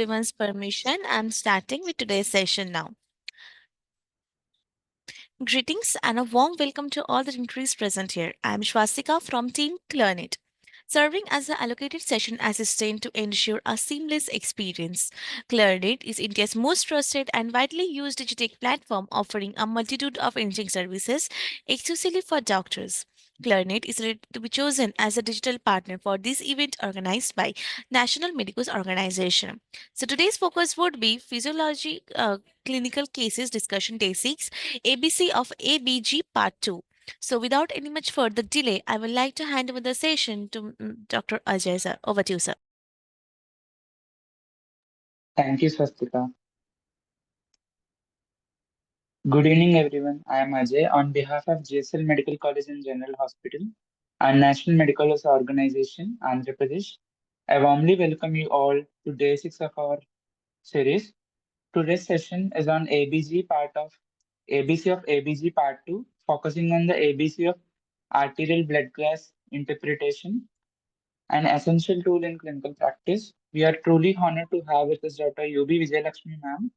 everyone's permission, I'm starting with today's session now. Greetings and a warm welcome to all the dignitaries present here. I'm Shwastika from Team Clirnet, serving as the allocated session assistant to ensure a seamless experience. Clirnet is India's most trusted and widely used digital platform offering a multitude of imaging services exclusively for doctors. Clirnet is ready to be chosen as a digital partner for this event organized by National Medicos Organization. So today's focus would be Physiology Clinical Cases Discussion Day 6, ABC of ABG Part 2. So, without any much further delay, I would like to hand over the session to Dr. Ajay sir. Over to you, sir. Thank you, Swastika. Good evening, everyone. I am Ajay on behalf of JSL Medical College and General Hospital and National Medical Organization, Andhra Pradesh. I warmly welcome you all to day 6 of our series. Today's session is on ABG part of ABC of ABG part 2, focusing on the ABC of arterial blood gas interpretation, an essential tool in clinical practice. We are truly honored to have with us Dr. UB Vijayalakshmi ma'am,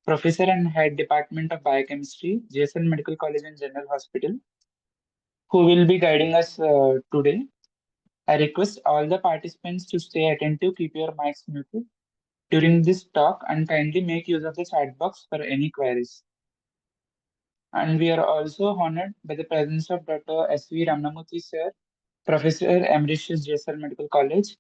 Professor and Head Department of Biochemistry, JSN Medical College and General Hospital, who will be guiding us today. I request all the participants to stay attentive, keep your mics muted during this talk, and kindly make use of the chat box for any queries. And we are also honored by the presence of Dr. S.V. Ramnamurthy sir, Professor Emeritus JSL Medical College,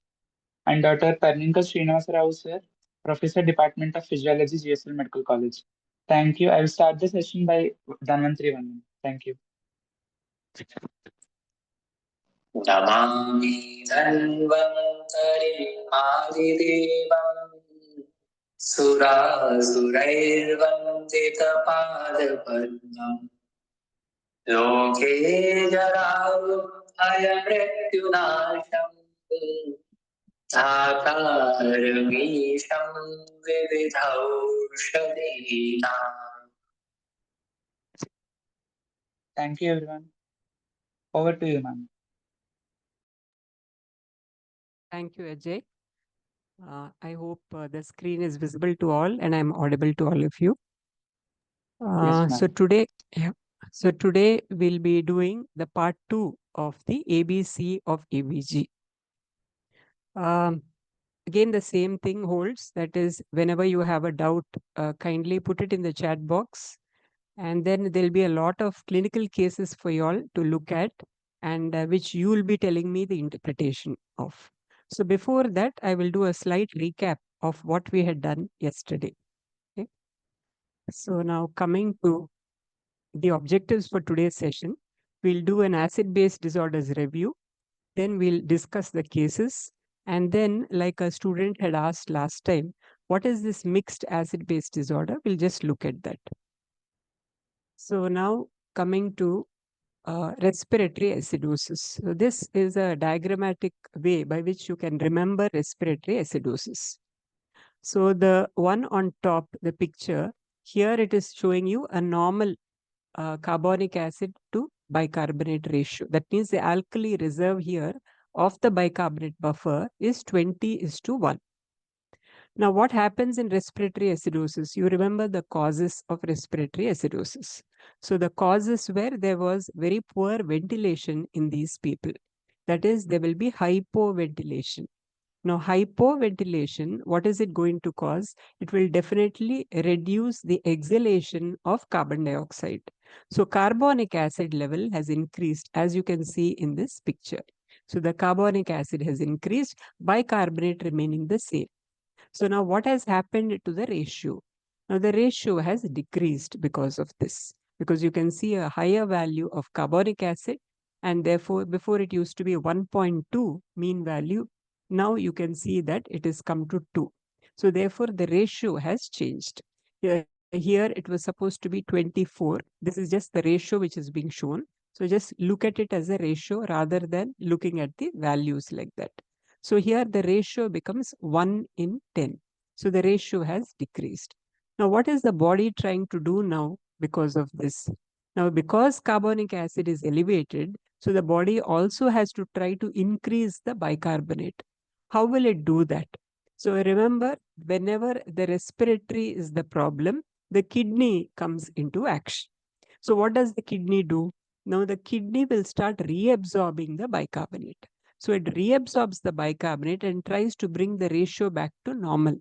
and Dr. Pernenki Srinivasa Rao sir, Professor Department of Physiology, JSL Medical College. Thank you. I will start the session by Dhanvantri Vandan. Thank you. Namami धन्वन्तरिमादिदेवम् सुरासुरैर्वन्दितपादपद्मम् लोके जराभयमृत्युनाशम् धातारमीशं विविधौषधीनाम्. Thank you, everyone. Over to you, ma'am. Thank you, Ajay. I hope the screen is visible to all and I'm audible to all of you. Yes, So ma'am. today we'll be doing the part 2 of the ABC of ABG. Again, the same thing holds. That is, whenever you have a doubt, kindly put it in the chat box. And then there'll be a lot of clinical cases for you all to look at, and which you will be telling me the interpretation of. So before that, I will do a slight recap of what we had done yesterday. Okay. So now coming to the objectives for today's session, we'll do an acid-base disorders review. Then we'll discuss the cases. And then, like a student had asked last time, what is this mixed acid-base disorder? We'll just look at that. So now coming to respiratory acidosis. So this is a diagrammatic way by which you can remember respiratory acidosis. So the one on top, the picture, here it is showing you a normal carbonic acid to bicarbonate ratio. That means the alkali reserve here of the bicarbonate buffer is 20:1. Now, what happens in respiratory acidosis? You remember the causes of respiratory acidosis. So the causes were there was very poor ventilation in these people. That is, there will be hypoventilation. Now, hypoventilation, what is it going to cause? It will definitely reduce the exhalation of carbon dioxide. So carbonic acid level has increased, as you can see in this picture. So the carbonic acid has increased, bicarbonate remaining the same. So now what has happened to the ratio? Now the ratio has decreased because of this, because you can see a higher value of carbonic acid, and therefore before it used to be 1.2 mean value, now you can see that it has come to 2. So therefore the ratio has changed. Here it was supposed to be 24. This is just the ratio which is being shown. So just look at it as a ratio rather than looking at the values like that. So here the ratio becomes 1:10. So the ratio has decreased. Now what is the body trying to do now because of this? Now because carbonic acid is elevated, so the body also has to try to increase the bicarbonate. How will it do that? So remember, whenever the respiratory is the problem, the kidney comes into action. So what does the kidney do? Now the kidney will start reabsorbing the bicarbonate. So it reabsorbs the bicarbonate and tries to bring the ratio back to normal.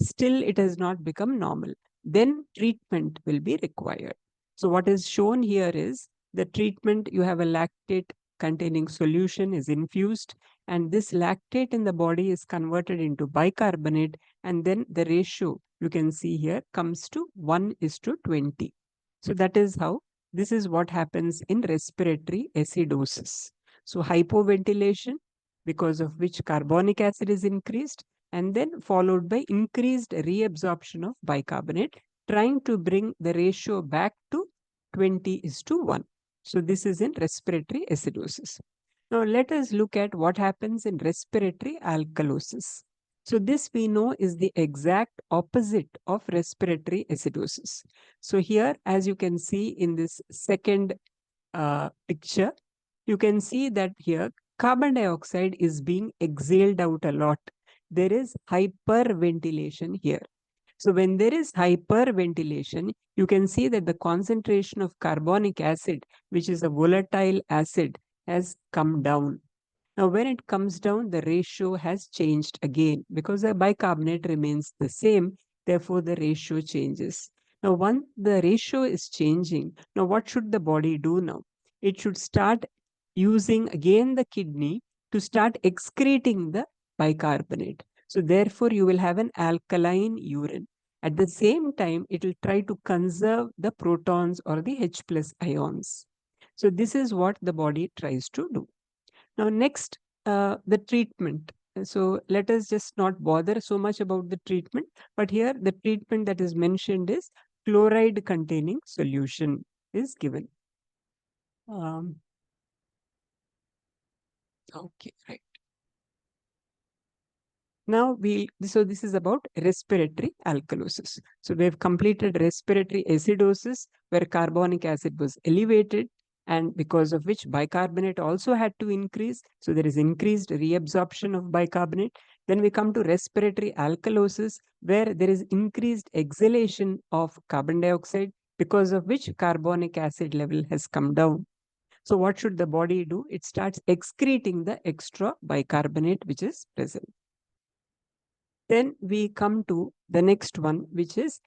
Still, it has not become normal. Then treatment will be required. So what is shown here is the treatment. You have a lactate containing solution is infused, and this lactate in the body is converted into bicarbonate, and then the ratio you can see here comes to 1:20. So that is how this is what happens in respiratory acidosis. So hypoventilation, because of which carbonic acid is increased, and then followed by increased reabsorption of bicarbonate, trying to bring the ratio back to 20:1. So this is in respiratory acidosis. Now let us look at what happens in respiratory alkalosis. So this we know is the exact opposite of respiratory acidosis. So here, as you can see in this second picture, you can see that here carbon dioxide is being exhaled out a lot. There is hyperventilation here. So when there is hyperventilation, you can see that the concentration of carbonic acid, which is a volatile acid, has come down. Now, when it comes down, the ratio has changed again because the bicarbonate remains the same. Therefore, the ratio changes. Now, once the ratio is changing, now what should the body do now? It should start using again the kidney to start excreting the bicarbonate. So, therefore, you will have an alkaline urine. At the same time, it will try to conserve the protons or the H plus ions. So, this is what the body tries to do. Now, next, the treatment. So, let us just not bother so much about the treatment, but here the treatment that is mentioned is chloride containing solution is given. Um, okay, right. Now so this is about respiratory alkalosis. So we have completed respiratory acidosis where carbonic acid was elevated, and because of which bicarbonate also had to increase. So there is increased reabsorption of bicarbonate. Then we come to respiratory alkalosis where there is increased exhalation of carbon dioxide, because of which carbonic acid level has come down. So what should the body do? It starts excreting the extra bicarbonate which is present. Then we come to the next one, which is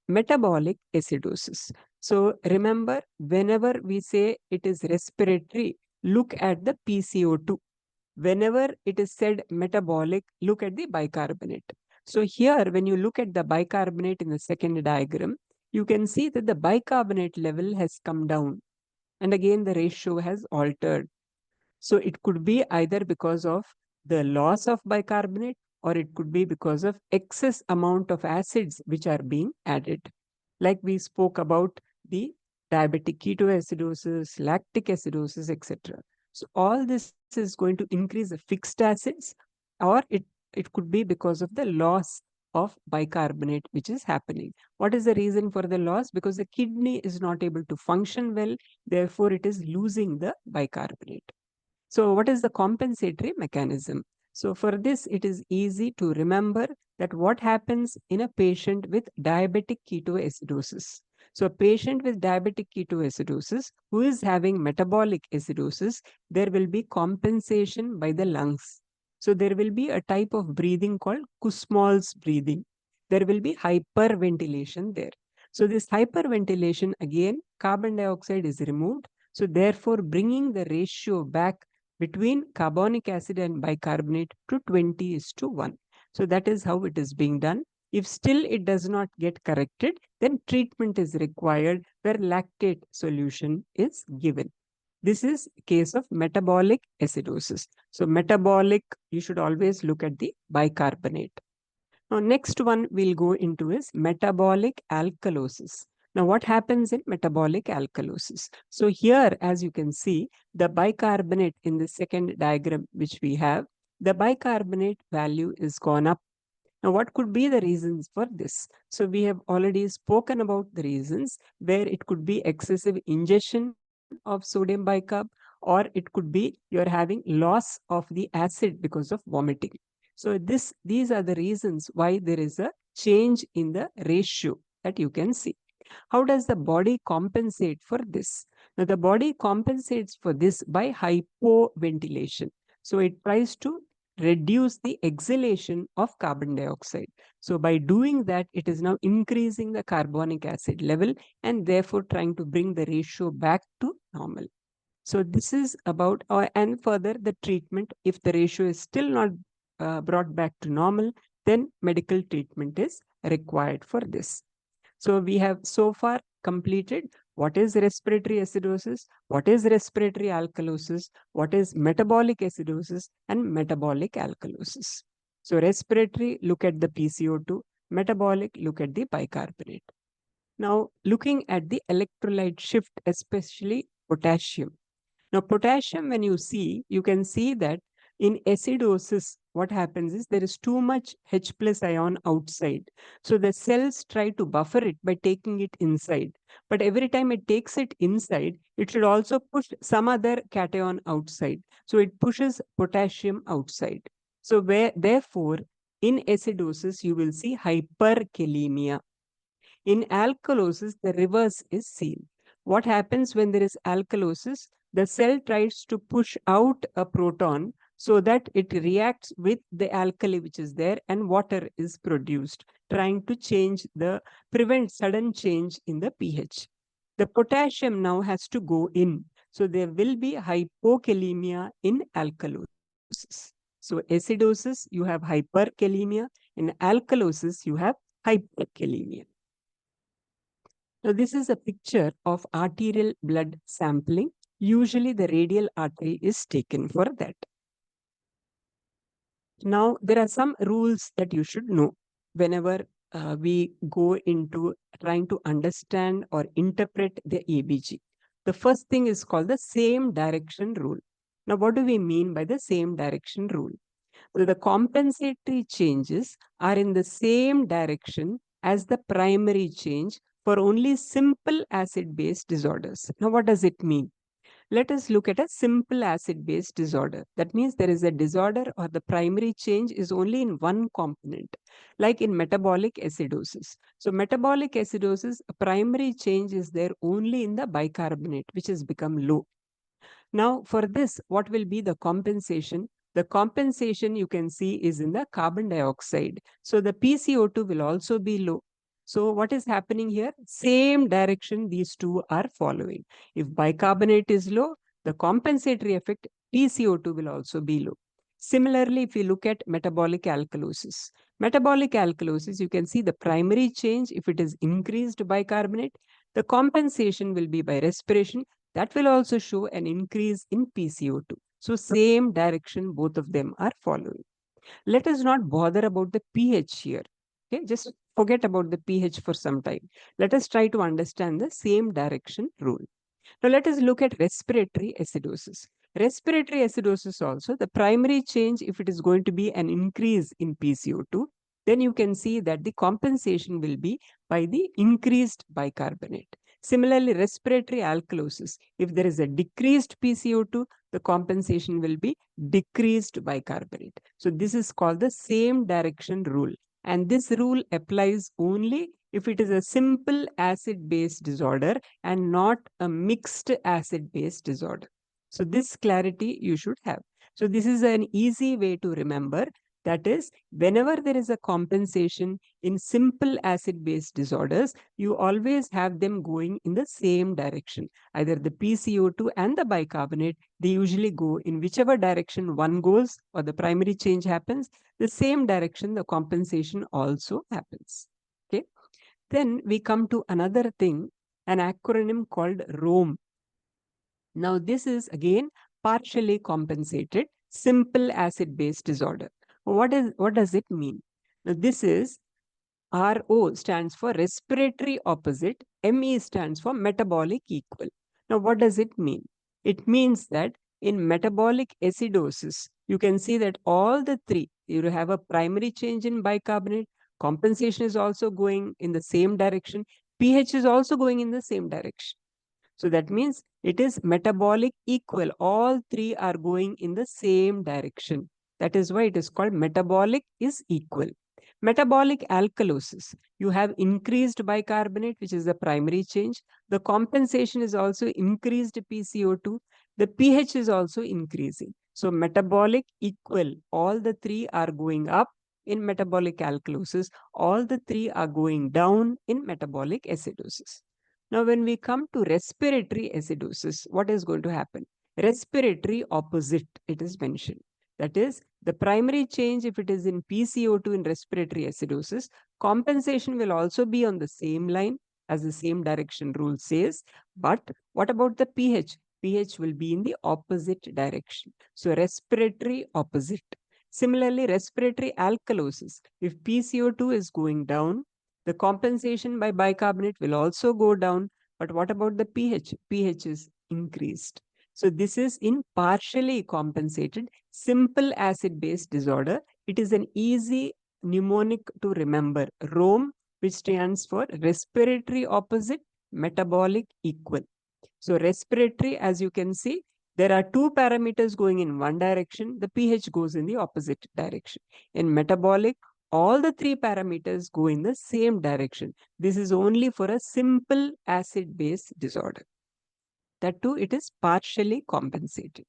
metabolic acidosis. So remember, whenever we say it is respiratory, look at the PCO2. Whenever it is said metabolic, look at the bicarbonate. So here, when you look at the bicarbonate in the second diagram, you can see that the bicarbonate level has come down. And again, the ratio has altered. So it could be either because of the loss of bicarbonate, or it could be because of excess amount of acids which are being added. Like we spoke about the diabetic ketoacidosis, lactic acidosis, etc. So all this is going to increase the fixed acids, or it could be because of the loss of bicarbonate which is happening. What is the reason for the loss? Because the kidney is not able to function well, therefore it is losing the bicarbonate. So what is the compensatory mechanism? So for this, it is easy to remember that what happens in a patient with diabetic ketoacidosis. So a patient with diabetic ketoacidosis who is having metabolic acidosis, there will be compensation by the lungs. So there will be a type of breathing called Kussmaul's breathing. There will be hyperventilation there. So this hyperventilation, again, carbon dioxide is removed. So therefore, bringing the ratio back between carbonic acid and bicarbonate to 20:1. So that is how it is being done. If still it does not get corrected, then treatment is required where lactate solution is given. This is case of metabolic acidosis. So metabolic, you should always look at the bicarbonate. Now, next one we'll go into is metabolic alkalosis. Now, what happens in metabolic alkalosis? So here, as you can see, the bicarbonate in the second diagram which we have, the bicarbonate value is gone up. Now, what could be the reasons for this? So we have already spoken about the reasons where it could be excessive ingestion of sodium bicarb, or it could be you're having loss of the acid because of vomiting. So these are the reasons why there is a change in the ratio that you can see. How does the body compensate for this? Now, the body compensates for this by hypoventilation. So, it tries to reduce the exhalation of carbon dioxide. So, by doing that, it is now increasing the carbonic acid level and therefore trying to bring the ratio back to normal. So, this is about, and further, the treatment. If the ratio is still not brought back to normal, then medical treatment is required for this. So we have so far completed what is respiratory acidosis, what is respiratory alkalosis, what is metabolic acidosis, and metabolic alkalosis. So respiratory, look at the PCO2, metabolic, look at the bicarbonate. Now looking at the electrolyte shift, especially potassium. Now, potassium, when you can see that in acidosis, what happens is there is too much H plus ion outside. So the cells try to buffer it by taking it inside. But every time it takes it inside, it should also push some other cation outside. So it pushes potassium outside. So therefore, in acidosis, you will see hyperkalemia. In alkalosis, the reverse is seen. What happens when there is alkalosis? The cell tries to push out a proton so that it reacts with the alkali which is there and water is produced, trying to prevent sudden change in the pH. The potassium now has to go in. So there will be hypokalemia in alkalosis. So acidosis, you have hyperkalemia. In alkalosis, you have hyperkalemia. Now, this is a picture of arterial blood sampling. Usually, the radial artery is taken for that. Now, there are some rules that you should know whenever we go into trying to understand or interpret the ABG. The first thing is called the same direction rule. Now, what do we mean by the same direction rule? So the compensatory changes are in the same direction as the primary change for only simple acid-base disorders. Now, what does it mean? Let us look at a simple acid-base disorder. That means there is a disorder or the primary change is only in one component, like in metabolic acidosis. So metabolic acidosis, a primary change is there only in the bicarbonate, which has become low. Now, for this, what will be the compensation? The compensation you can see is in the carbon dioxide. So the PCO2 will also be low. So what is happening here? Same direction these two are following. If bicarbonate is low, the compensatory effect PCO2 will also be low. Similarly, if you look at metabolic alkalosis, you can see the primary change, if it is increased bicarbonate, the compensation will be by respiration. That will also show an increase in PCO2. So same direction both of them are following. Let us not bother about the pH here. Okay, just forget about the pH for some time. Let us try to understand the same direction rule. Now let us look at respiratory acidosis. Respiratory acidosis also, the primary change, if it is going to be an increase in PCO2, then you can see that the compensation will be by the increased bicarbonate. Similarly, respiratory alkalosis, if there is a decreased PCO2, the compensation will be decreased bicarbonate. So this is called the same direction rule. And this rule applies only if it is a simple acid-base disorder and not a mixed acid-base disorder. So this clarity you should have. So this is an easy way to remember. That is, whenever there is a compensation in simple acid-base disorders, you always have them going in the same direction. Either the PCO2 and the bicarbonate, they usually go in whichever direction one goes or the primary change happens, the same direction the compensation also happens. Okay. Then we come to another thing, an acronym called ROME. Now, this is again partially compensated simple acid-base disorder. What does it mean? Now, this is RO stands for respiratory opposite, ME stands for metabolic equal. Now, what does it mean? It means that in metabolic acidosis, you can see that all the three, you have a primary change in bicarbonate, compensation is also going in the same direction, pH is also going in the same direction. So that means it is metabolic equal. All three are going in the same direction. That is why it is called metabolic is equal. Metabolic alkalosis, you have increased bicarbonate, which is the primary change. The compensation is also increased PCO2. The pH is also increasing. So metabolic equal, all the three are going up in metabolic alkalosis. All the three are going down in metabolic acidosis. Now, when we come to respiratory acidosis, what is going to happen? Respiratory opposite, it is mentioned. That is, the primary change, if it is in PCO2 in respiratory acidosis, compensation will also be on the same line as the same direction rule says. But what about the pH? pH will be in the opposite direction. So, respiratory opposite. Similarly, respiratory alkalosis, if PCO2 is going down, the compensation by bicarbonate will also go down. But what about the pH? pH is increased. So this is in partially compensated simple acid-base disorder. It is an easy mnemonic to remember. ROME, which stands for respiratory opposite, metabolic equal. So respiratory, as you can see, there are two parameters going in one direction. The pH goes in the opposite direction. In metabolic, all the three parameters go in the same direction. This is only for a simple acid-base disorder. That too, it is partially compensated.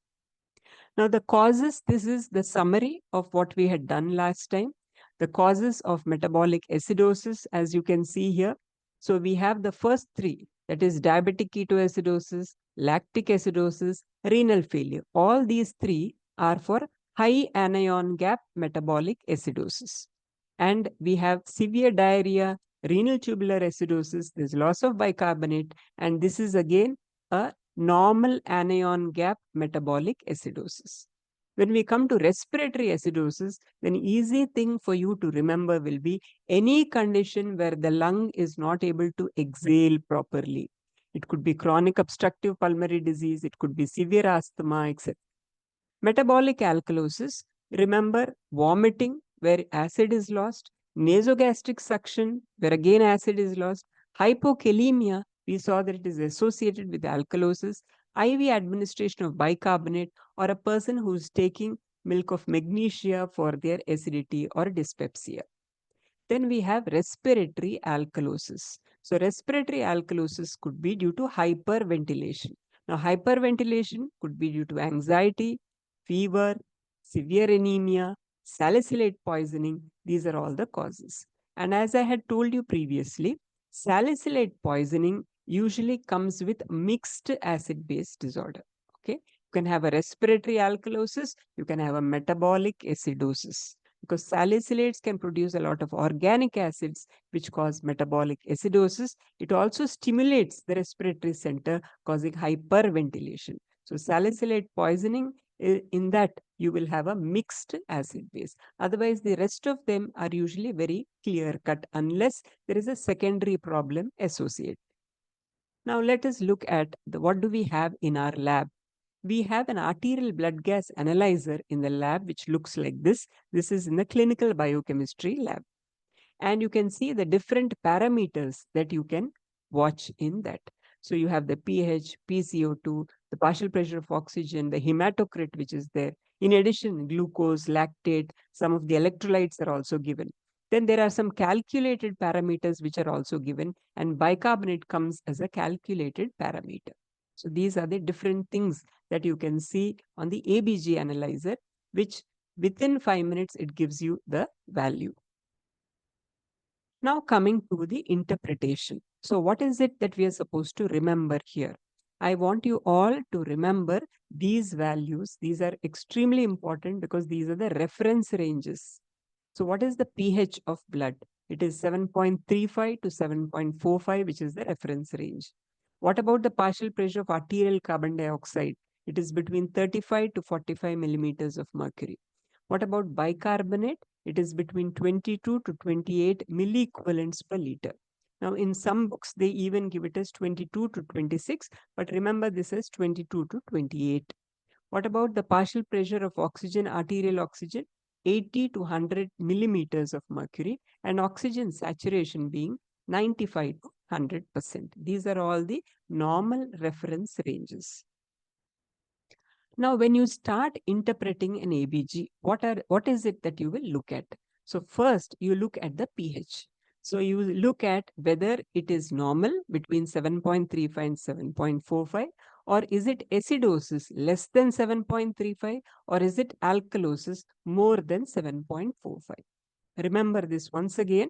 Now, the causes, this is the summary of what we had done last time. The causes of metabolic acidosis, as you can see here. So, we have the first three, that is diabetic ketoacidosis, lactic acidosis, renal failure. All these three are for high anion gap metabolic acidosis. And we have severe diarrhea, renal tubular acidosis, there's loss of bicarbonate, and this is again a normal anion gap metabolic acidosis. When we come to respiratory acidosis, then easy thing for you to remember will be any condition where the lung is not able to exhale properly. It could be chronic obstructive pulmonary disease, it could be severe asthma, etc. Metabolic alkalosis, remember vomiting where acid is lost, nasogastric suction where again acid is lost, hypokalemia, we saw that it is associated with alkalosis, IV administration of bicarbonate, or a person who is taking milk of magnesia for their acidity or dyspepsia. Then we have respiratory alkalosis. So respiratory alkalosis could be due to hyperventilation. Now hyperventilation could be due to anxiety, fever, severe anemia, salicylate poisoning. These are all the causes. And as I had told you previously, salicylate poisoning usually comes with mixed acid-base disorder. Okay, you can have a respiratory alkalosis, you can have a metabolic acidosis, because salicylates can produce a lot of organic acids which cause metabolic acidosis. It also stimulates the respiratory center, causing hyperventilation. So salicylate poisoning, in that you will have a mixed acid base. Otherwise, the rest of them are usually very clear cut unless there is a secondary problem associated. Now let us look at what do we have in our lab. We have an arterial blood gas analyzer in the lab which looks like this. This is in the clinical biochemistry lab. And you can see the different parameters that you can watch in that. So you have the pH, PCO2, the partial pressure of oxygen, the hematocrit which is there. In addition, glucose, lactate, some of the electrolytes are also given. Then there are some calculated parameters which are also given, and bicarbonate comes as a calculated parameter. So these are the different things that you can see on the ABG analyzer, which within 5 minutes it gives you the value. Now coming to the interpretation. So what is it that we are supposed to remember here? I want you all to remember these values. These are extremely important because these are the reference ranges. So what is the pH of blood? It is 7.35 to 7.45, which is the reference range. What about the partial pressure of arterial carbon dioxide? It is between 35 to 45 millimeters of mercury. What about bicarbonate? It is between 22 to 28 milliequivalents per liter. Now, in some books, they even give it as 22 to 26, but remember this is 22 to 28. What about the partial pressure of oxygen, arterial oxygen? 80 to 100 millimeters of mercury, and oxygen saturation being 95 to 100%. These are all the normal reference ranges. Now, when you start interpreting an ABG, what is it that you will look at? So first, you look at the pH. So you look at whether it is normal between 7.35 and 7.45, or is it acidosis less than 7.35, or is it alkalosis more than 7.45. Remember this once again.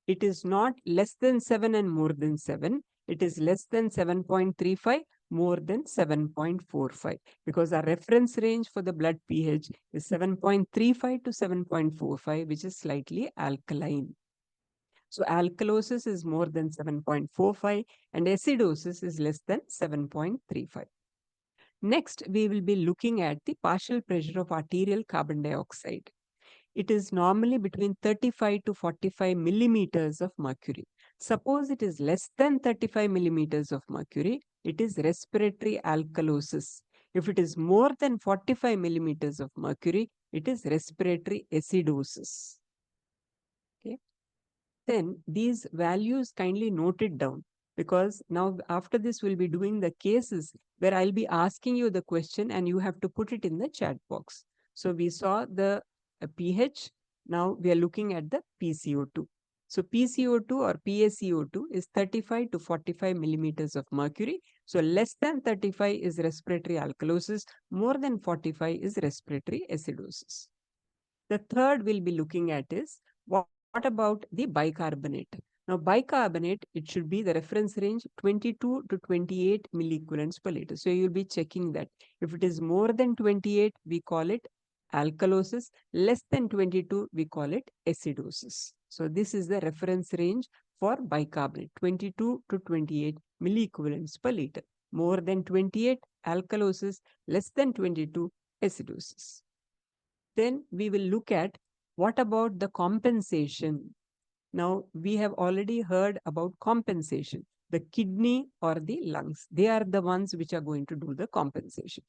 It is not less than 7 and more than 7. It is less than 7.35, more than 7.45, because our reference range for the blood pH is 7.35 to 7.45, which is slightly alkaline. So alkalosis is more than 7.45 and acidosis is less than 7.35. Next, we will be looking at the partial pressure of arterial carbon dioxide. It is normally between 35 to 45 millimeters of mercury. Suppose it is less than 35 millimeters of mercury, it is respiratory alkalosis. If it is more than 45 millimeters of mercury, it is respiratory acidosis. Okay. Then these values kindly note it down, because now after this we'll be doing the cases where I'll be asking you the question and you have to put it in the chat box. So we saw the pH. Now we are looking at the PCO2. So PCO2 or PaCO2 is 35 to 45 millimeters of mercury. So less than 35 is respiratory alkalosis, more than 45 is respiratory acidosis. The third we'll be looking at is what about the bicarbonate? Now, bicarbonate, it should be the reference range 22 to 28 milliequivalents per liter. So you'll be checking that. If it is more than 28, we call it alkalosis. Less than 22, we call it acidosis. So this is the reference range for bicarbonate, 22 to 28 milliequivalents per liter. More than 28, alkalosis. Less than 22, acidosis. Then we will look at what about the compensation. Now, we have already heard about compensation. The kidney or the lungs, they are the ones which are going to do the compensation.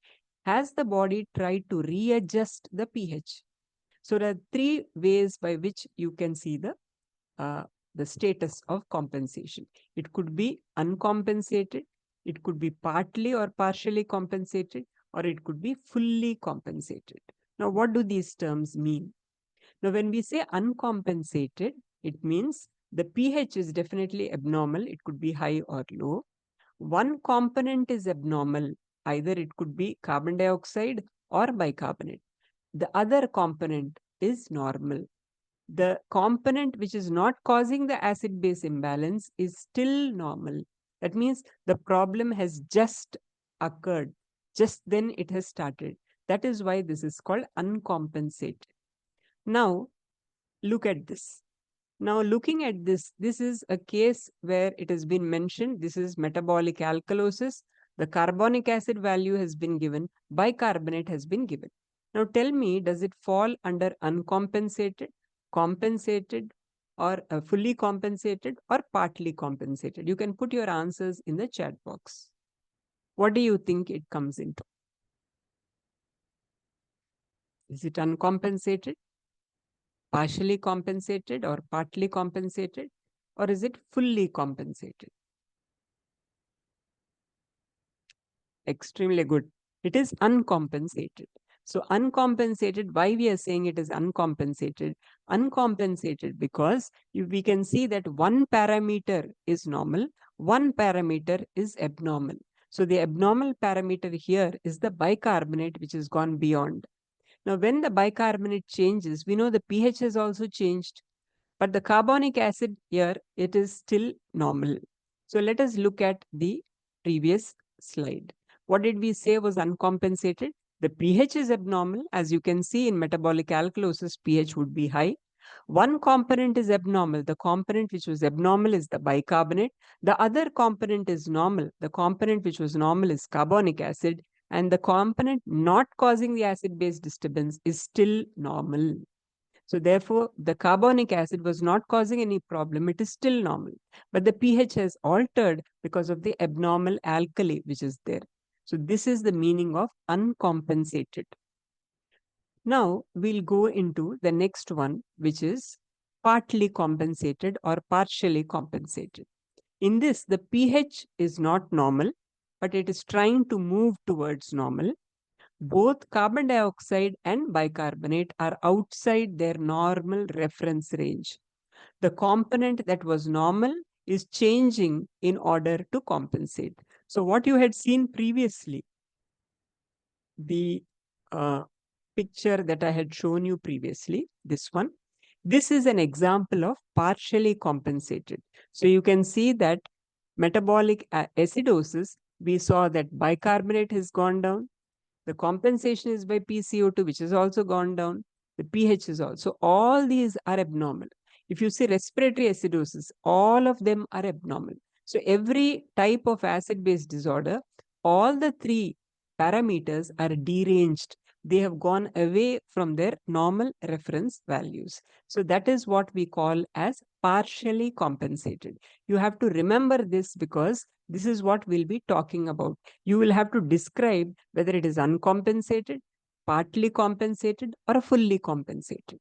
Has the body tried to readjust the pH? So there are three ways by which you can see the status of compensation. It could be uncompensated, it could be partly or partially compensated, or it could be fully compensated. Now, what do these terms mean? Now, when we say uncompensated, it means the pH is definitely abnormal. It could be high or low. One component is abnormal. Either it could be carbon dioxide or bicarbonate. The other component is normal. The component which is not causing the acid-base imbalance is still normal. That means the problem has just occurred. Just then it has started. That is why this is called uncompensated. Now, look at this. Now, looking at this, this is a case where it has been mentioned. This is metabolic alkalosis. The carbonic acid value has been given. Bicarbonate has been given. Now, tell me, does it fall under uncompensated, compensated, or fully compensated, or partly compensated? You can put your answers in the chat box. What do you think it comes into? Is it uncompensated, partially compensated, or partly compensated, or is it fully compensated? Extremely good. It is uncompensated. So uncompensated, why we are saying it is uncompensated? Uncompensated because we can see that one parameter is normal, one parameter is abnormal. So the abnormal parameter here is the bicarbonate, which has gone beyond. Now, when the bicarbonate changes, we know the pH has also changed, but the carbonic acid here, it is still normal. So let us look at the previous slide. What did we say was uncompensated? The pH is abnormal. As you can see in metabolic alkalosis, pH would be high. One component is abnormal. The component which was abnormal is the bicarbonate. The other component is normal. The component which was normal is carbonic acid. And the component not causing the acid-base disturbance is still normal. So therefore, the carbonic acid was not causing any problem. It is still normal. But the pH has altered because of the abnormal alkali which is there. So this is the meaning of uncompensated. Now we'll go into the next one, which is partly compensated or partially compensated. In this, the pH is not normal, but it is trying to move towards normal. both carbon dioxide and bicarbonate are outside their normal reference range. The component that was normal is changing in order to compensate. So what you had seen previously, the uh, picture that I had shown you previously, this one, this is an example of partially compensated. So you can see that metabolic acidosis, we saw that bicarbonate has gone down. The compensation is by PCO2, which has also gone down. The pH is also. All these are abnormal. If you see respiratory acidosis, all of them are abnormal. So every type of acid-base disorder, all the three parameters are deranged. They have gone away from their normal reference values. So that is what we call as partially compensated. You have to remember this because this is what we'll be talking about. You will have to describe whether it is uncompensated, partly compensated, or fully compensated.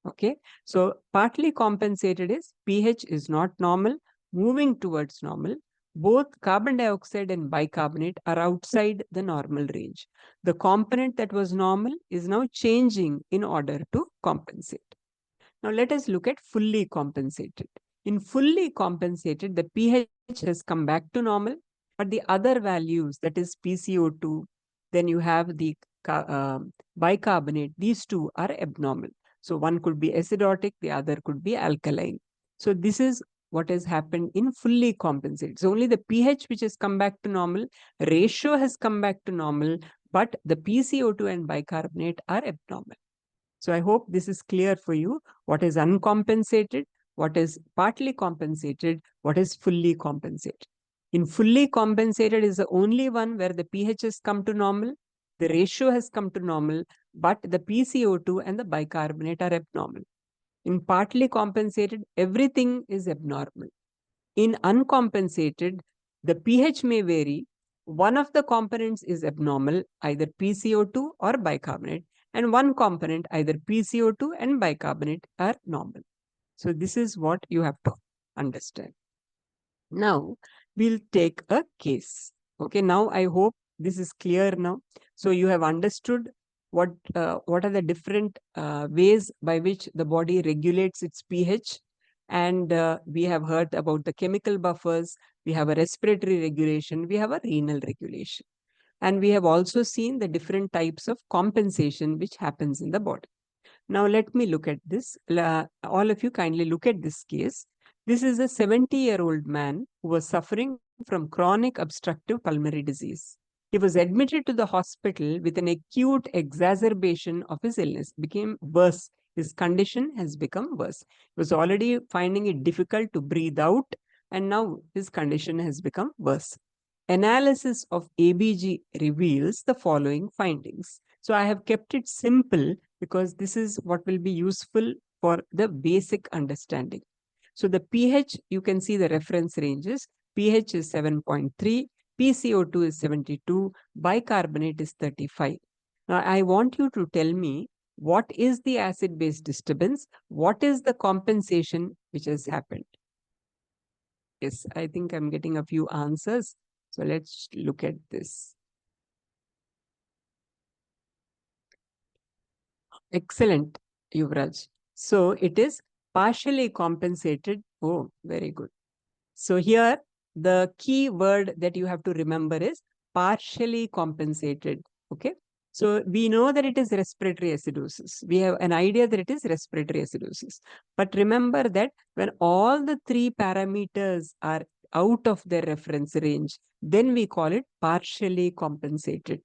Okay, so partly compensated is pH is not normal, moving towards normal. Both carbon dioxide and bicarbonate are outside the normal range. The component that was normal is now changing in order to compensate. Now let us look at fully compensated. In fully compensated, the pH has come back to normal, but the other values, that is PCO2, then you have the bicarbonate, these two are abnormal. So one could be acidotic, the other could be alkaline. So this is what has happened in fully compensated. So only the pH which has come back to normal, ratio has come back to normal, but the PCO2 and bicarbonate are abnormal. So I hope this is clear for you. What is uncompensated, what is partly compensated, what is fully compensated. In fully compensated is the only one where the pH has come to normal, the ratio has come to normal, but the PCO2 and the bicarbonate are abnormal. In partly compensated, everything is abnormal. In uncompensated, the pH may vary. One of the components is abnormal, either PCO2 or bicarbonate, and one component, either PCO2 and bicarbonate, are normal. So this is what you have to understand. Now we'll take a case. Okay, now I hope this is clear now. So you have understood what are the different ways by which the body regulates its pH. And we have heard about the chemical buffers, we have a respiratory regulation, we have a renal regulation. And we have also seen the different types of compensation which happens in the body. Now let me look at this. All of you kindly look at this case. This is a 70-year-old man who was suffering from chronic obstructive pulmonary disease. He was admitted to the hospital with an acute exacerbation of his illness. It became worse. His condition has become worse. He was already finding it difficult to breathe out, and now his condition has become worse. Analysis of ABG reveals the following findings. So I have kept it simple because this is what will be useful for the basic understanding. So the pH, you can see the reference ranges. pH is 7.3, PCO2 is 72, bicarbonate is 35. Now I want you to tell me what is the acid-base disturbance, what is the compensation which has happened. Yes, I think I'm getting a few answers. So let's look at this. Excellent, Yuvraj. So it is partially compensated. Oh, very good. So here, the key word that you have to remember is partially compensated. Okay. So we know that it is respiratory acidosis. We have an idea that it is respiratory acidosis. But remember that when all the three parameters are out of their reference range, then we call it partially compensated.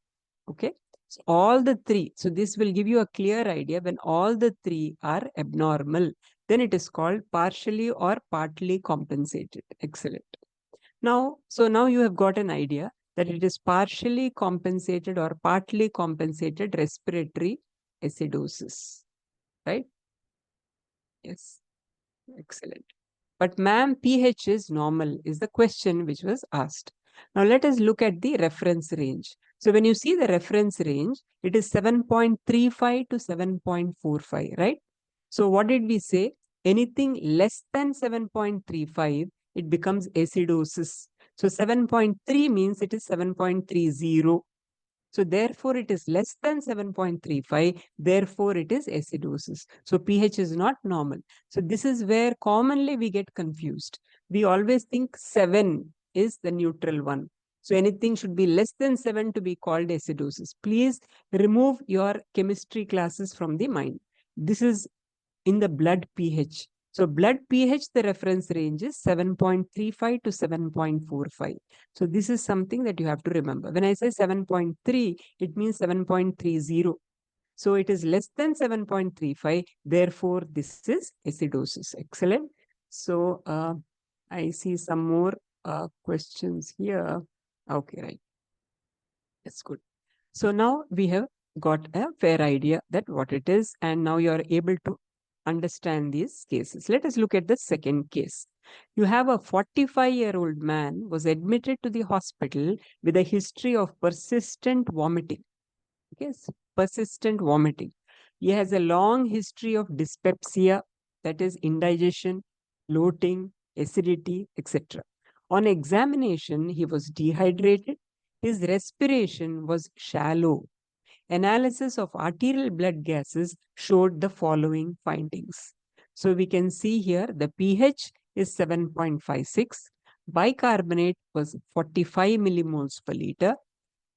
Okay. So all the three. So this will give you a clear idea when all the three are abnormal, then it is called partially or partly compensated. Excellent. Now, so now you have got an idea that it is partially compensated or partly compensated respiratory acidosis, right? Yes, excellent. But ma'am, pH is normal is the question which was asked. Now let us look at the reference range. So when you see the reference range, it is 7.35 to 7.45, right? So what did we say? Anything less than 7.35, it becomes acidosis. So 7.3 means it is 7.30. So therefore, it is less than 7.35. Therefore, it is acidosis. So pH is not normal. So this is where commonly we get confused. We always think 7 is the neutral one. So anything should be less than 7 to be called acidosis. Please remove your chemistry classes from the mind. This is in the blood pH. So blood pH, the reference range is 7.35 to 7.45. So this is something that you have to remember. When I say 7.3, it means 7.30. So it is less than 7.35. Therefore, this is acidosis. Excellent. So I see some more questions here. Okay, right. That's good. So now we have got a fair idea that what it is, and now you are able to understand these cases. Let us look at the second case. You have a 45-year-old man was admitted to the hospital with a history of persistent vomiting. Okay, persistent vomiting. He has a long history of dyspepsia, that is indigestion, bloating, acidity, etc. On examination, he was dehydrated. His respiration was shallow. Analysis of arterial blood gases showed the following findings. So we can see here the pH is 7.56. Bicarbonate was 45 millimoles per liter.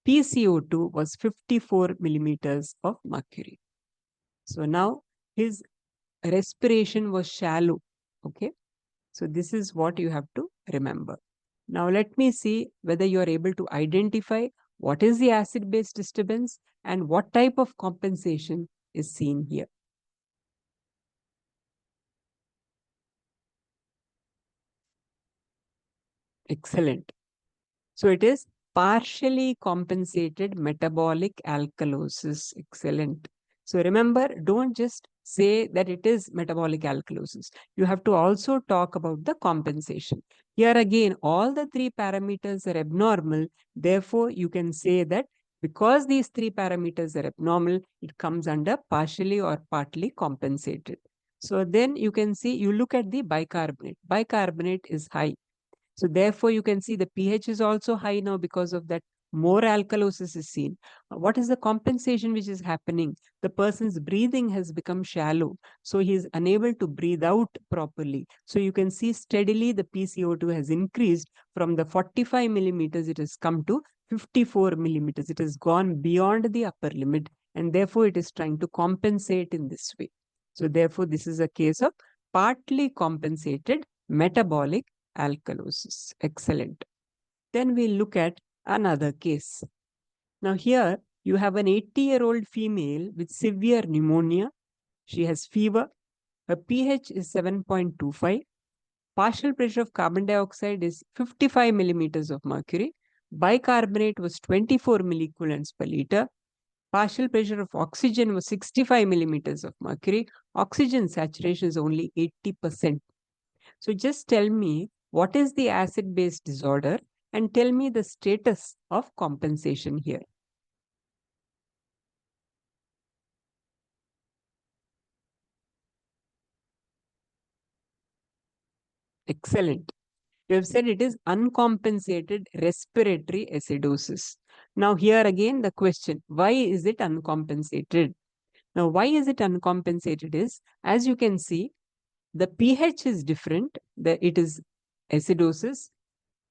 PCO2 was 54 millimeters of mercury. So now his respiration was shallow. Okay. So this is what you have to remember. Now let me see whether you are able to identify what is the acid-base disturbance and what type of compensation is seen here. Excellent. So it is partially compensated metabolic alkalosis. Excellent. So remember, don't just say that it is metabolic alkalosis. You have to also talk about the compensation. Here again, all the three parameters are abnormal. Therefore, you can say that because these three parameters are abnormal, it comes under partially or partly compensated. So then you can see, you look at the bicarbonate. Bicarbonate is high. So therefore, you can see the pH is also high now because of that. More alkalosis is seen. What is the compensation which is happening? The person's breathing has become shallow. So he is unable to breathe out properly. So you can see steadily the PCO2 has increased from the 45 millimeters. It has come to 54 millimeters. It has gone beyond the upper limit. And therefore, it is trying to compensate in this way. So therefore, this is a case of partly compensated metabolic alkalosis. Excellent. Then we look at another case. Now here you have an 80-year-old female with severe pneumonia. She has fever. Her pH is 7.25. Partial pressure of carbon dioxide is 55 millimeters of mercury. Bicarbonate was 24 milliequivalents per liter. Partial pressure of oxygen was 65 millimeters of mercury. Oxygen saturation is only 80%. So just tell me what is the acid-base disorder and tell me the status of compensation here. Excellent. You have said it is uncompensated respiratory acidosis. Now here again the question, why is it uncompensated? Now why is it uncompensated is, as you can see, the pH is different, it is acidosis.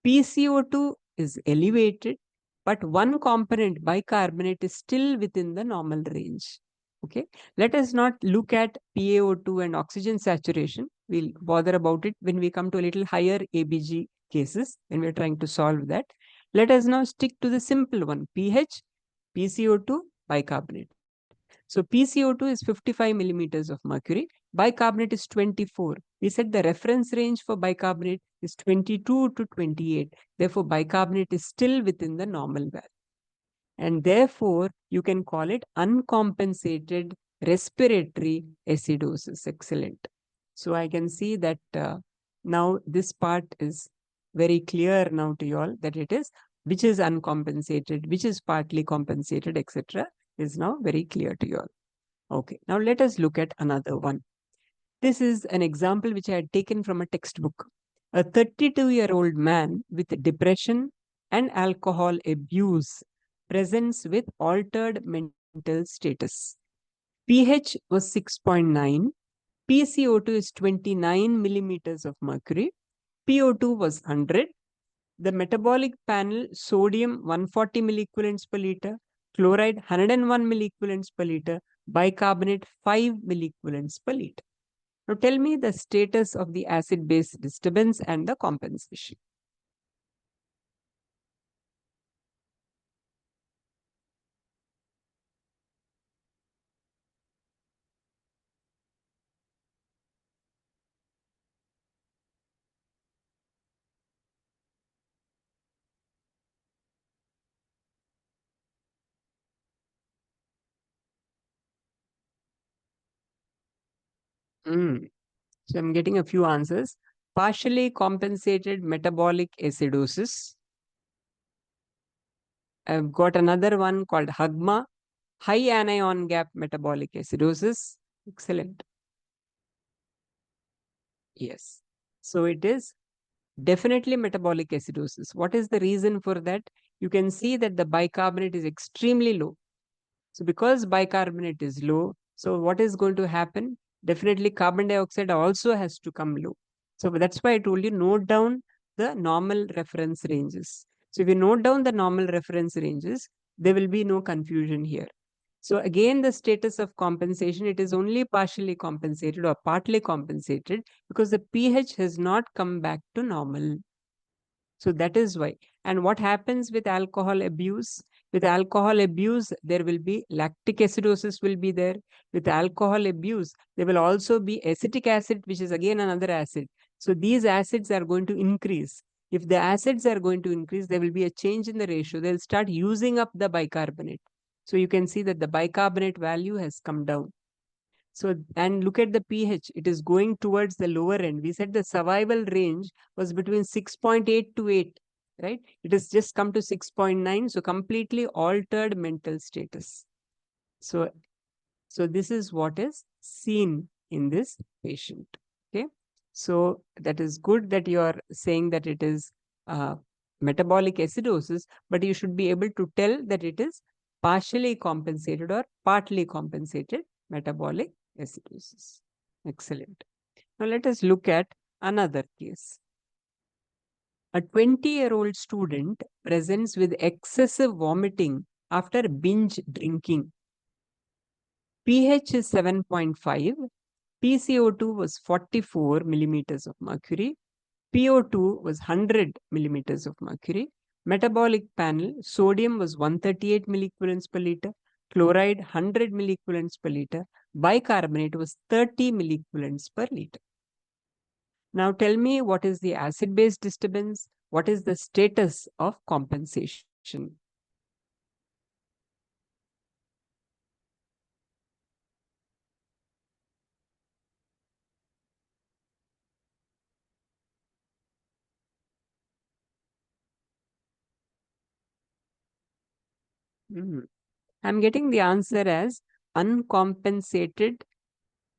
PCO2 is elevated, but one component, bicarbonate, is still within the normal range. Okay, let us not look at PaO2 and oxygen saturation. We'll bother about it when we come to a little higher ABG cases, when we're trying to solve that. Let us now stick to the simple one, pH, PCO2, bicarbonate. So PCO2 is 55 millimeters of mercury. Bicarbonate is 24. We said the reference range for bicarbonate is 22 to 28. Therefore, bicarbonate is still within the normal value. And therefore, you can call it uncompensated respiratory acidosis. Excellent. So I can see that now this part is very clear now to you all, that it is which is uncompensated, which is partly compensated, etc. is now very clear to you all. Okay, now let us look at another one. This is an example which I had taken from a textbook. A 32-year-old man with depression and alcohol abuse presents with altered mental status. pH was 6.9, PCO2 is 29 millimeters of mercury, PO2 was 100. The metabolic panel, sodium 140 milliequivalents per liter, chloride 101 milliequivalents per liter, bicarbonate 5 milliequivalents per liter. Now tell me the status of the acid-base disturbance and the compensation. So I'm getting a few answers. Partially compensated metabolic acidosis. I've got another one called HAGMA, high anion gap metabolic acidosis. Excellent. Yes. So it is definitely metabolic acidosis. What is the reason for that? You can see that the bicarbonate is extremely low. So because bicarbonate is low, so what is going to happen? Definitely carbon dioxide also has to come low. So that's why I told you note down the normal reference ranges. So if you note down the normal reference ranges, there will be no confusion here. So again, the status of compensation, it is only partially compensated or partly compensated because the pH has not come back to normal. So that is why. And what happens with alcohol abuse? With alcohol abuse, there will be lactic acidosis will be there. With alcohol abuse, there will also be acetic acid, which is again another acid. So these acids are going to increase. If the acids are going to increase, there will be a change in the ratio. They'll start using up the bicarbonate. So you can see that the bicarbonate value has come down. So, and look at the pH, it is going towards the lower end. We said the survival range was between 6.8 to 8, right? It has just come to 6.9, so completely altered mental status. So, this is what is seen in this patient, okay? So that is good that you are saying that it is metabolic acidosis, but you should be able to tell that it is partially compensated or partly compensated metabolic acidosis. Excellent. Now let us look at another case. A 20-year-old student presents with excessive vomiting after binge drinking. pH is 7.5. PCO2 was 44 millimeters of mercury. PO2 was 100 millimeters of mercury. Metabolic panel, sodium was 138 milliequivalents per liter. Chloride, 100 milliequivalents per liter. Bicarbonate was 30 milliequivalents per liter. Now tell me, what is the acid-base disturbance? What is the status of compensation? I'm getting the answer as uncompensated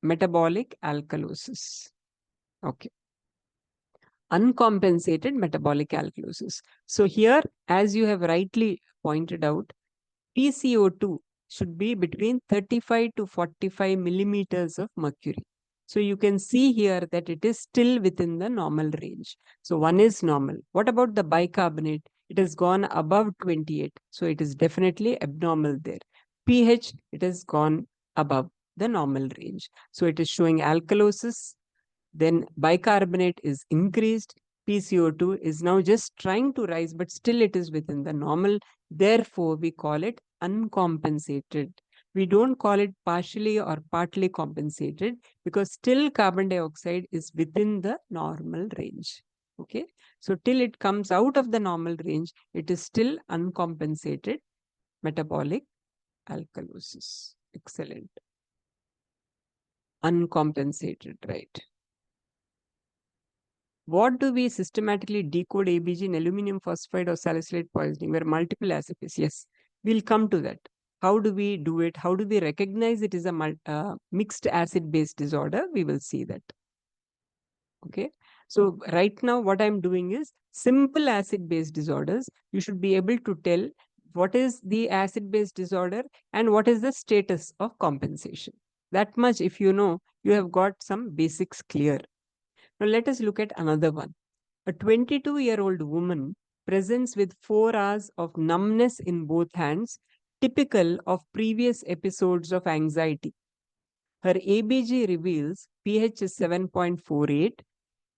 metabolic alkalosis. Okay. Uncompensated metabolic alkalosis. So here, as you have rightly pointed out, PCO2 should be between 35 to 45 millimeters of mercury. So you can see here that it is still within the normal range. So one is normal. What about the bicarbonate? It has gone above 28. So it is definitely abnormal there. pH, it has gone above the normal range. So it is showing alkalosis. Then bicarbonate is increased. PCO2 is now just trying to rise, but still it is within the normal. Therefore, we call it uncompensated. We don't call it partially or partly compensated because still carbon dioxide is within the normal range. Okay. So till it comes out of the normal range, it is still uncompensated metabolic alkalosis. Excellent. Uncompensated, right? What do we systematically decode ABG in aluminum phosphide or salicylate poisoning where multiple acid base? Yes, we'll come to that. How do we do it? How do we recognize it is a mixed acid base disorder? We will see that. Okay. So right now what I'm doing is simple acid base disorders. You should be able to tell what is the acid base disorder and what is the status of compensation. That much, if you know, you have got some basics clear. Now, let us look at another one. A 22-year-old woman presents with 4 hours of numbness in both hands, typical of previous episodes of anxiety. Her ABG reveals pH is 7.48,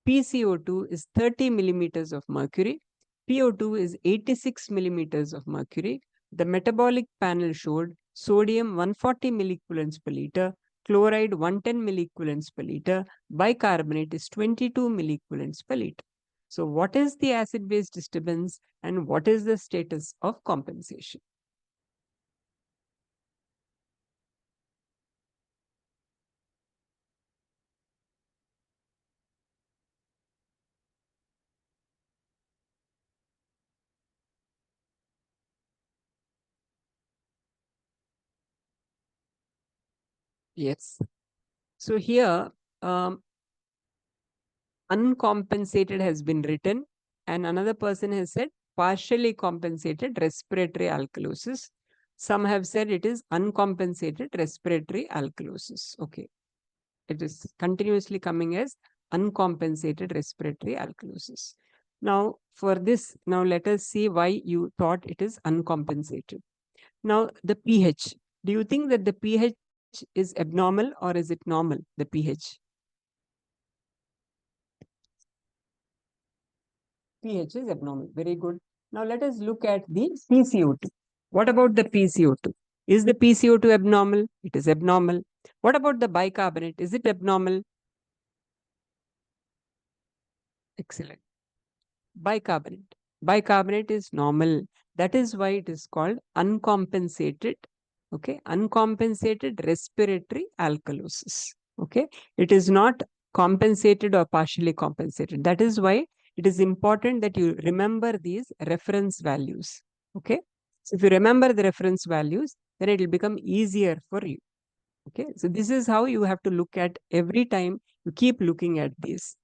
PCO2 is 30 millimeters of mercury, PO2 is 86 millimeters of mercury. The metabolic panel showed sodium 140 milliequivalents per liter, chloride 110 milliequivalents per liter, bicarbonate is 22 milliequivalents per liter. So, what is the acid base disturbance and what is the status of compensation? Yes. So, here, um, uncompensated has been written, and another person has said partially compensated respiratory alkalosis. Some have said it is uncompensated respiratory alkalosis. Okay. It is continuously coming as uncompensated respiratory alkalosis. Now, for this, now let us see why you thought it is uncompensated. Now, the pH. Do you think that the pH is abnormal or is it normal? The pH. pH is abnormal. Very good. Now let us look at the PCO2. What about the PCO2? Is the PCO2 abnormal? It is abnormal. What about the bicarbonate? Is it abnormal? Excellent. Bicarbonate. Bicarbonate is normal. That is why it is called uncompensated. Okay. Uncompensated respiratory alkalosis. Okay. It is not compensated or partially compensated. That is why it is important that you remember these reference values. Okay. So if you remember the reference values, then it will become easier for you. Okay. So this is how you have to look at every time you keep looking at these.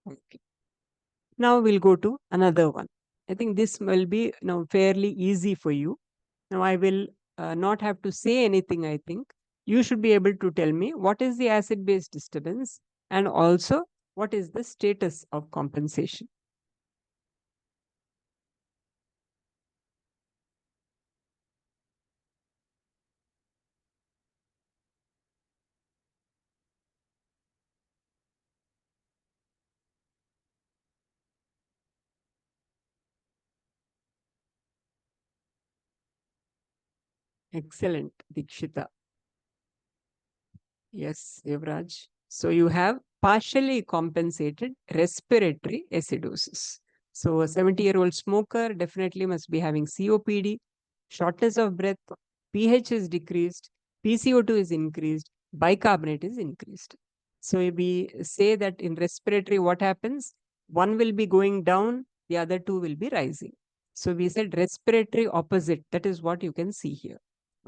Okay. Now we'll go to another one. I think this will be now fairly easy for you. Now I will not have to say anything, I think. You should be able to tell me what is the acid base disturbance and also what is the status of compensation. Excellent, Dikshita. Yes, Yuvraj. So you have partially compensated respiratory acidosis. So a 70-year-old smoker definitely must be having COPD, shortness of breath, pH is decreased, PCO2 is increased, bicarbonate is increased. So we say that in respiratory, what happens? One will be going down, the other two will be rising. So we said respiratory opposite. That is what you can see here.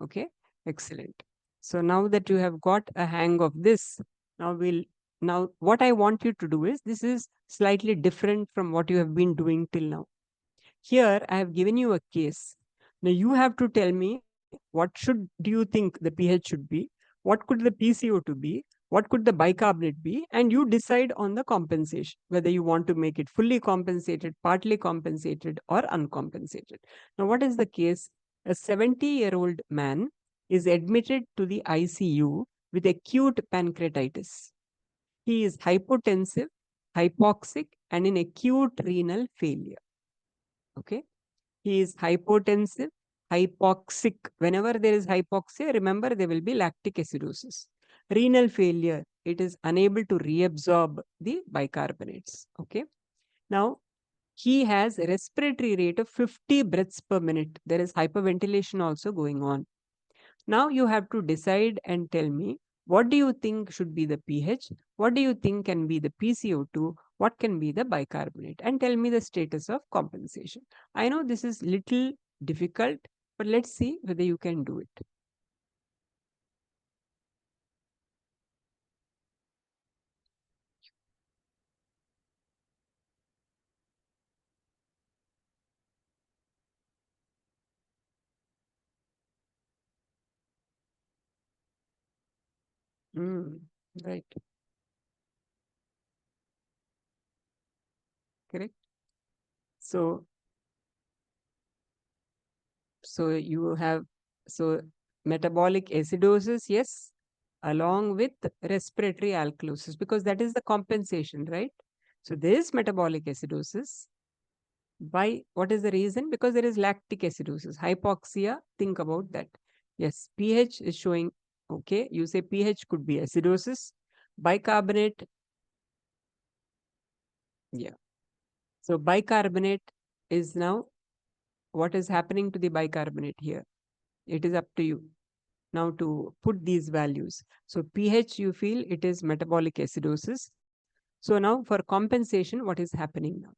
Okay, excellent. So now that you have got a hang of this, now what I want you to do is, this is slightly different from what you have been doing till now. Here I have given you a case. Now you have to tell me what do you think the pH should be, what could the PCO2 be, what could the bicarbonate be, and you decide on the compensation, whether you want to make it fully compensated, partly compensated, or uncompensated. Now, what is the case? A 70-year-old man is admitted to the ICU with acute pancreatitis. He is hypotensive, hypoxic, and in acute renal failure. Okay. He is hypotensive, hypoxic. Whenever there is hypoxia, remember there will be lactic acidosis. Renal failure, it is unable to reabsorb the bicarbonates. Okay. Now, he has a respiratory rate of 50 breaths per minute. There is hyperventilation also going on. Now you have to decide and tell me, what do you think should be the pH? What do you think can be the PCO2? What can be the bicarbonate? And tell me the status of compensation. I know this is little difficult, but let's see whether you can do it. Mm, right. Correct. So, so you have, so metabolic acidosis, yes, along with respiratory alkalosis, because that is the compensation, right? So there is metabolic acidosis. By what is the reason? Because there is lactic acidosis, hypoxia. Think about that. Yes, pH is showing. Okay, you say pH could be acidosis, bicarbonate. Yeah. So bicarbonate is now, what is happening to the bicarbonate here? It is up to you now to put these values. So pH, you feel it is metabolic acidosis. So now for compensation, what is happening now?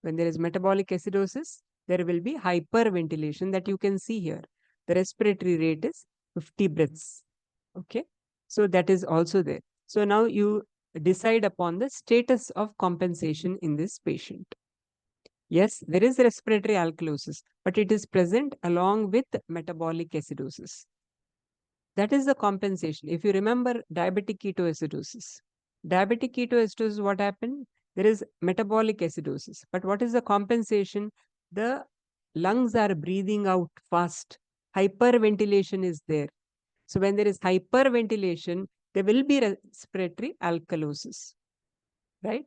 When there is metabolic acidosis, there will be hyperventilation that you can see here. The respiratory rate is 50 breaths. Okay. So that is also there. So now you decide upon the status of compensation in this patient. Yes, there is respiratory alkalosis, but it is present along with metabolic acidosis. That is the compensation. If you remember diabetic ketoacidosis, what happened? There is metabolic acidosis. But what is the compensation? The lungs are breathing out fast. Hyperventilation is there. So when there is hyperventilation, there will be respiratory alkalosis, right?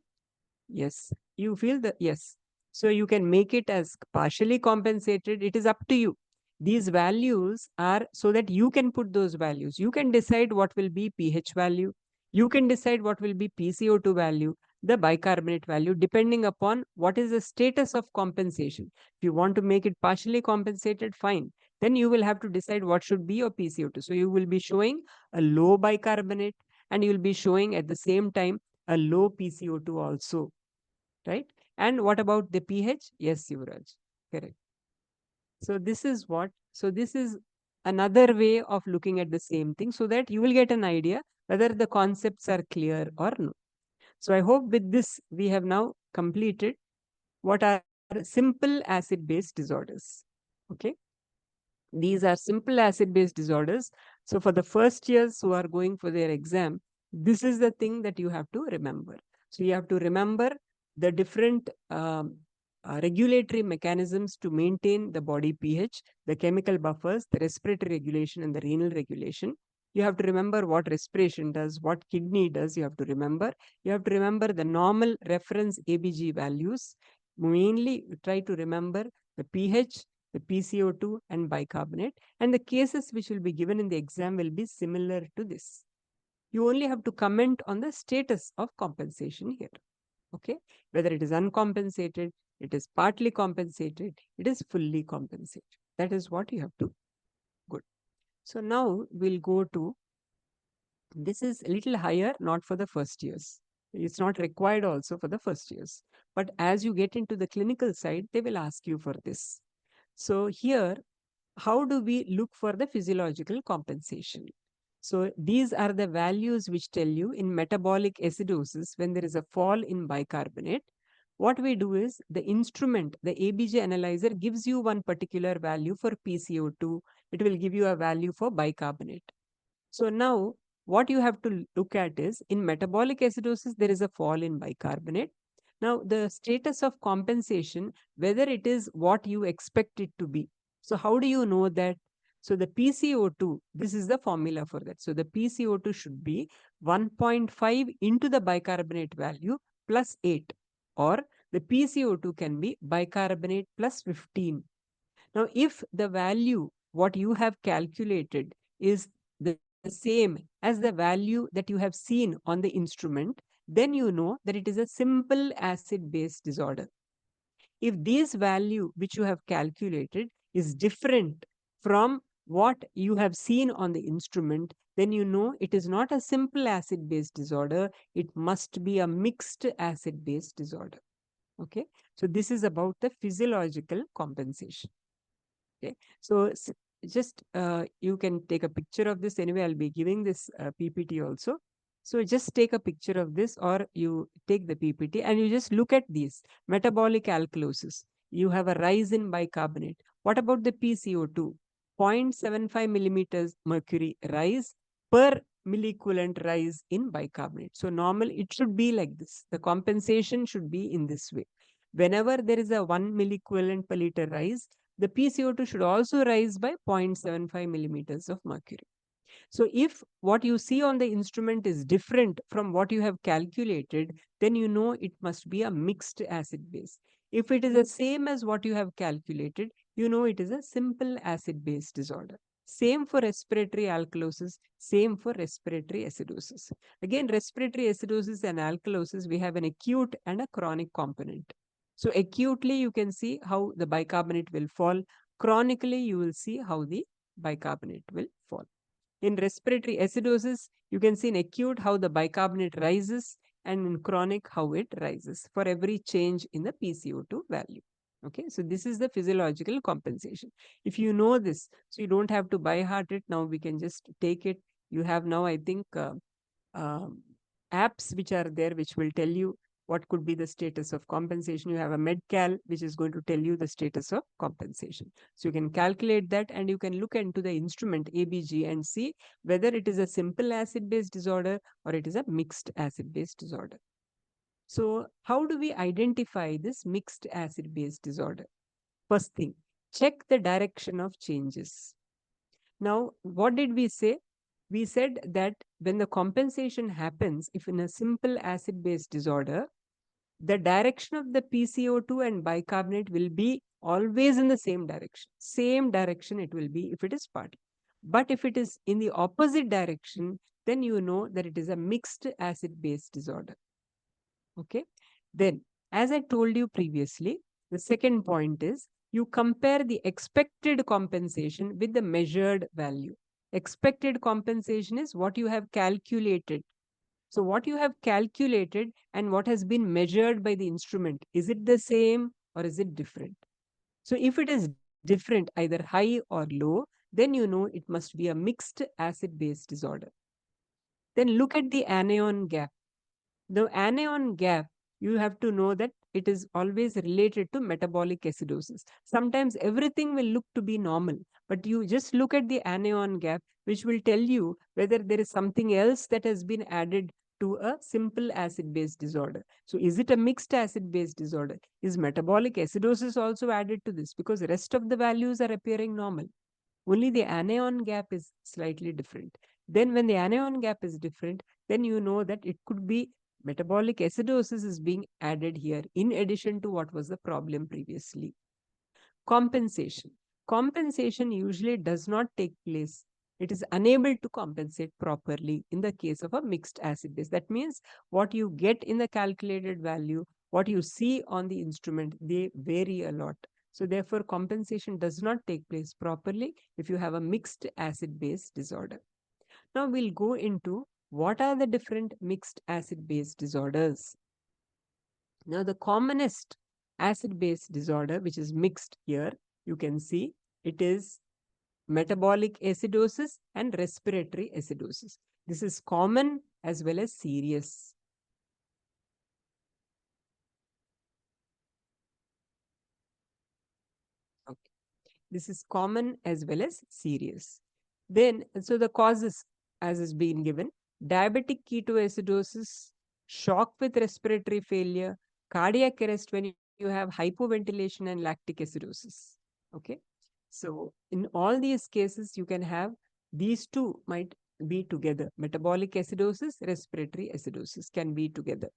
Yes, you feel the yes. So you can make it as partially compensated. It is up to you. These values are so that you can put those values. You can decide what will be pH value. You can decide what will be PCO2 value, the bicarbonate value, depending upon what is the status of compensation. If you want to make it partially compensated, fine. Then you will have to decide what should be your PCO2. So you will be showing a low bicarbonate, and you will be showing at the same time a low PCO2 also, right? And what about the pH? Yes, Yuvraj, correct. So this is what, so this is another way of looking at the same thing so that you will get an idea whether the concepts are clear or no. So I hope with this we have now completed what are simple acid base disorders. Okay. These are simple acid base disorders. So for the first years who are going for their exam, this is the thing that you have to remember. So you have to remember the different regulatory mechanisms to maintain the body pH, the chemical buffers, the respiratory regulation, and the renal regulation. You have to remember what respiration does, what kidney does. You have to remember. You have to remember the normal reference ABG values. Mainly try to remember the pH, the PCO2, and bicarbonate. And the cases which will be given in the exam will be similar to this. You only have to comment on the status of compensation here. Okay, whether it is uncompensated, it is partly compensated, it is fully compensated. That is what you have to. Good. So now we'll go to, this is a little higher, not for the first years. It's not required also for the first years. But as you get into the clinical side, they will ask you for this. So here, how do we look for the physiological compensation? So these are the values which tell you in metabolic acidosis, when there is a fall in bicarbonate, what we do is the instrument, the ABG analyzer gives you one particular value for PCO2. It will give you a value for bicarbonate. So now what you have to look at is in metabolic acidosis, there is a fall in bicarbonate. Now the status of compensation, whether it is what you expect it to be. So how do you know that? So the PCO2, this is the formula for that. So the PCO2 should be 1.5 into the bicarbonate value plus 8, or the PCO2 can be bicarbonate plus 15. Now, if the value, what you have calculated, is the same as the value that you have seen on the instrument, then you know that it is a simple acid base disorder. If this value which you have calculated is different from what you have seen on the instrument, then you know it is not a simple acid base disorder, it must be a mixed acid base disorder. Okay, so this is about the physiological compensation. Okay, so just you can take a picture of this. Anyway, I'll be giving this PPT also. So just take a picture of this, or you take the PPT and you just look at these. Metabolic alkalosis. You have a rise in bicarbonate. What about the PCO2? 0.75 millimeters mercury rise per milliequivalent rise in bicarbonate. So normal, it should be like this. The compensation should be in this way. Whenever there is a 1 milliequivalent per liter rise, the PCO2 should also rise by 0.75 millimeters of mercury. So if what you see on the instrument is different from what you have calculated, then you know it must be a mixed acid base. If it is the same as what you have calculated, you know it is a simple acid base disorder. Same for respiratory alkalosis, same for respiratory acidosis. Again, respiratory acidosis and alkalosis, we have an acute and a chronic component. So acutely, you can see how the bicarbonate will fall. Chronically, you will see how the bicarbonate will fall. In respiratory acidosis, you can see in acute how the bicarbonate rises, and in chronic how it rises for every change in the PCO2 value. Okay, so this is the physiological compensation. If you know this, so you don't have to by heart it. Now we can just take it. You have now, I think, um, apps which are there which will tell you what could be the status of compensation. You have a medcal which is going to tell you the status of compensation. So you can calculate that, and you can look into the instrument ABG and see whether it is a simple acid base disorder or it is a mixed acid base disorder. So how do we identify this mixed acid base disorder? First thing, check the direction of changes. Now, what did we say? We said that when the compensation happens, if in a simple acid base disorder, the direction of the PCO2 and bicarbonate will be always in the same direction. Same direction it will be if it is party. But if it is in the opposite direction, then you know that it is a mixed acid base disorder. Okay. Then, as I told you previously, the second point is you compare the expected compensation with the measured value. Expected compensation is what you have calculated. So, what you have calculated and what has been measured by the instrument, is it the same or is it different? So, if it is different, either high or low, then you know it must be a mixed acid base disorder. Then look at the anion gap. The anion gap, you have to know that it is always related to metabolic acidosis. Sometimes everything will look to be normal, but you just look at the anion gap, which will tell you whether there is something else that has been added to a simple acid base disorder. So is it a mixed acid base disorder? Is metabolic acidosis also added to this? Because the rest of the values are appearing normal. Only the anion gap is slightly different. Then when the anion gap is different, then you know that it could be metabolic acidosis is being added here in addition to what was the problem previously. Compensation. Compensation usually does not take place. It is unable to compensate properly in the case of a mixed acid base. That means what you get in the calculated value, what you see on the instrument, they vary a lot. So therefore, compensation does not take place properly if you have a mixed acid base disorder. Now we'll go into what are the different mixed acid base disorders. Now the commonest acid base disorder, which is mixed here, you can see it is metabolic acidosis and respiratory acidosis. This is common as well as serious. Okay. This is common as well as serious. Then, so the causes as is being given, diabetic ketoacidosis, shock with respiratory failure, cardiac arrest when you have hypoventilation and lactic acidosis. Okay. So in all these cases, you can have these two might be together. Metabolic acidosis, respiratory acidosis can be together.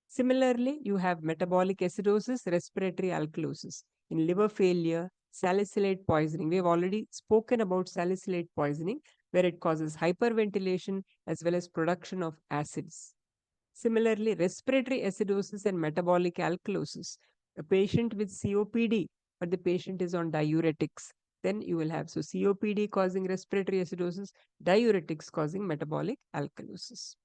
Similarly, you have metabolic acidosis, respiratory alkalosis. In liver failure, salicylate poisoning. We have already spoken about salicylate poisoning, where it causes hyperventilation as well as production of acids. Similarly, respiratory acidosis and metabolic alkalosis. A patient with COPD, but the patient is on diuretics, then you will have COPD causing respiratory acidosis, diuretics causing metabolic alkalosis.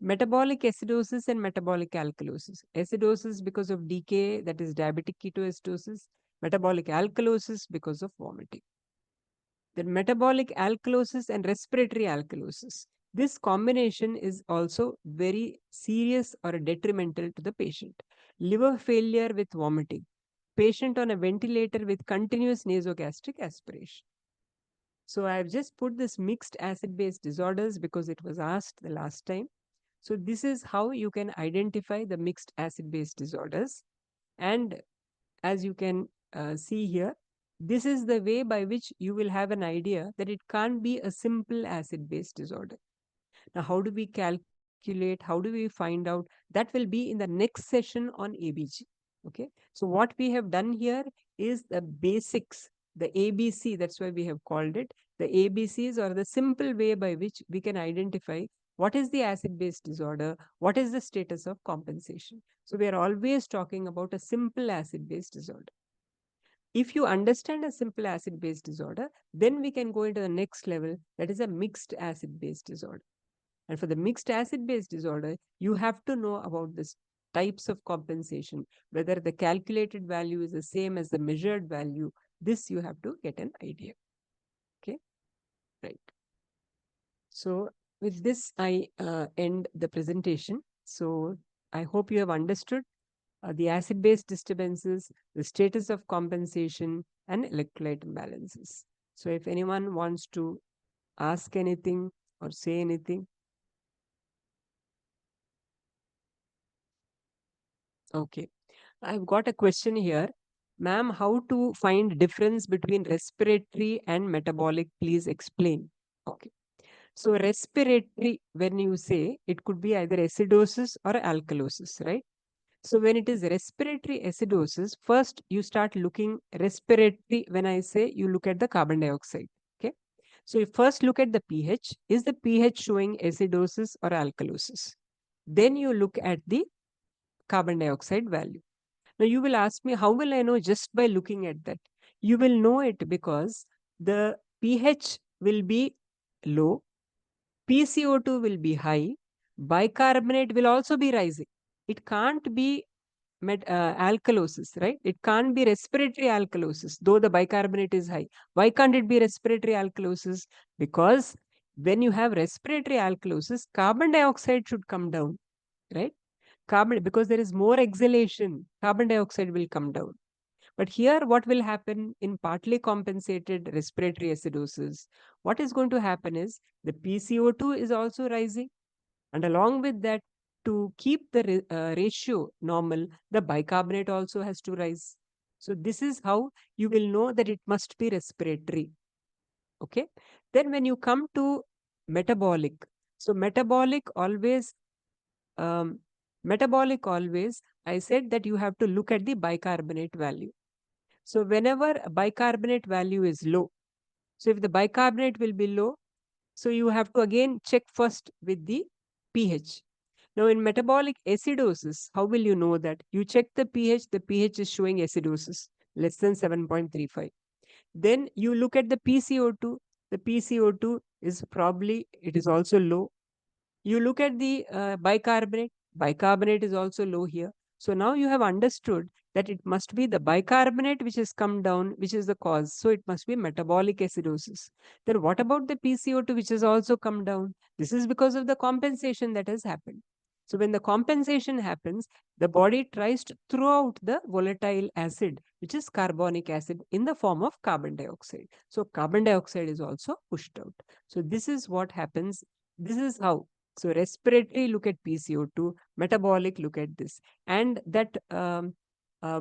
Metabolic acidosis and metabolic alkalosis. Acidosis because of decay, that is diabetic ketoacidosis. Metabolic alkalosis because of vomiting. Then metabolic alkalosis and respiratory alkalosis. This combination is also very serious or detrimental to the patient. Liver failure with vomiting. Patient on a ventilator with continuous nasogastric aspiration. So I've just put this mixed acid base disorders because it was asked the last time. So this is how you can identify the mixed acid base disorders. And as you can see here, this is the way by which you will have an idea that it can't be a simple acid base disorder. Now, how do we calculate? How do we find out? That will be in the next session on ABG. Okay. So, what we have done here is the basics, the ABC, that's why we have called it. The ABCs are the simple way by which we can identify what is the acid base disorder, what is the status of compensation. So, we are always talking about a simple acid base disorder. If you understand a simple acid base disorder, then we can go into the next level, that is a mixed acid base disorder. And for the mixed acid base disorder, you have to know about this types of compensation, whether the calculated value is the same as the measured value. This you have to get an idea. Okay, right. So with this, I end the presentation. So I hope you have understood the acid base disturbances, the status of compensation, and electrolyte imbalances. So if anyone wants to ask anything or say anything. Okay. I've got a question here. Ma'am, how to find difference between respiratory and metabolic? Please explain. Okay. So respiratory, when you say, it could be either acidosis or alkalosis, right? So when it is respiratory acidosis, first you start looking respiratory. When I say, you look at the carbon dioxide. Okay. So you first look at the pH. Is the pH showing acidosis or alkalosis? Then you look at the carbon dioxide value. Now you will ask me, how will I know just by looking at that? You will know it because the pH will be low, PCO2 will be high, bicarbonate will also be rising. It can't be alkalosis, right? It can't be respiratory alkalosis, though the bicarbonate is high. Why can't it be respiratory alkalosis? Because when you have respiratory alkalosis, carbon dioxide should come down, right? Carbon, because there is more exhalation, carbon dioxide will come down. But here, what will happen in partly compensated respiratory acidosis? What is going to happen is the PCO2 is also rising, and along with that, to keep the ratio normal, the bicarbonate also has to rise. So, this is how you will know that it must be respiratory. Okay. Then, when you come to metabolic, so um, metabolic always, I said that you have to look at the bicarbonate value. So whenever bicarbonate value is low, so if the bicarbonate will be low, so you have to again check first with the pH. Now in metabolic acidosis, how will you know that? You check the pH is showing acidosis less than 7.35. Then you look at the PCO2, the PCO2 is probably, it is also low. You look at the bicarbonate, bicarbonate is also low here. So now you have understood that it must be the bicarbonate which has come down, which is the cause. So it must be metabolic acidosis. Then what about the PCO2 which has also come down? This is because of the compensation that has happened. So when the compensation happens, the body tries to throw out the volatile acid, which is carbonic acid in the form of carbon dioxide. So carbon dioxide is also pushed out. So this is what happens. This is how. So respiratory, look at PCO2, metabolic, look at this. And that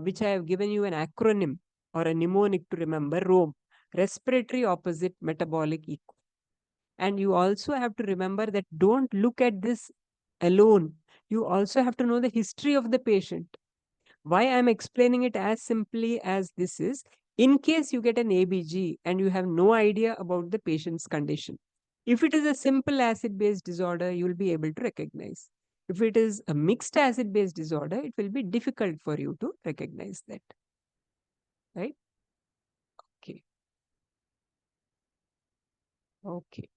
which I have given you an acronym or a mnemonic to remember, ROME, respiratory opposite metabolic equal. And you also have to remember that don't look at this alone. You also have to know the history of the patient. Why I'm explaining it as simply as this is, in case you get an ABG and you have no idea about the patient's condition. If it is a simple acid base disorder, you will be able to recognize. If it is a mixed acid base disorder, it will be difficult for you to recognize that. Right? Okay. Okay.